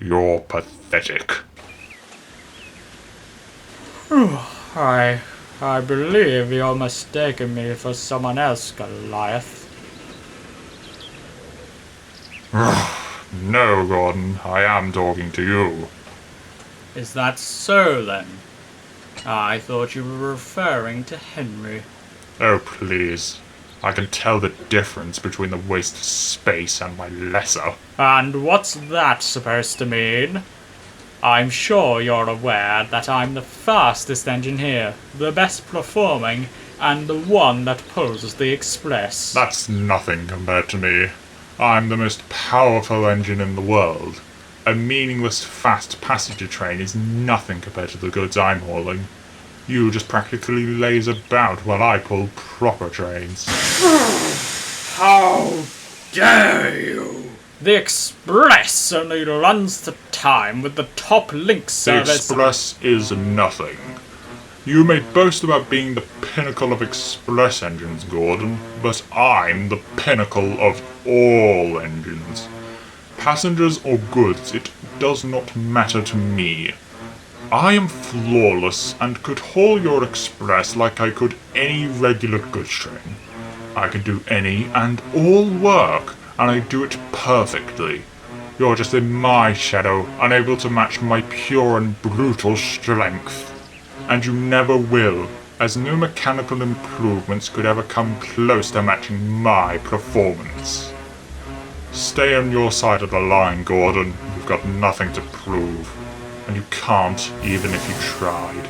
You're pathetic. I believe you're mistaking me for someone else, Goliath. No, Gordon, I am talking to you. Is that so, then? I thought you were referring to Henry. Oh, please. I can tell the difference between the waste of space and my lesser. And what's that supposed to mean? I'm sure you're aware that I'm the fastest engine here, the best performing, and the one that pulls the express. That's nothing compared to me. I'm the most powerful engine in the world. A meaningless fast passenger train is nothing compared to the goods I'm hauling. You just practically laze about while I pull proper trains. How dare you! The Express only runs to time with the top link The service. Express is nothing. You may boast about being the pinnacle of express engines, Gordon, but I'm the pinnacle of all engines. Passengers or goods, it does not matter to me. I am flawless and could haul your express like I could any regular goods train. I can do any and all work, and I do it perfectly. You're just in my shadow, unable to match my pure and brutal strength. And you never will, as no mechanical improvements could ever come close to matching my performance. Stay on your side of the line, Gordon. You've got nothing to prove. And you can't, even if you tried.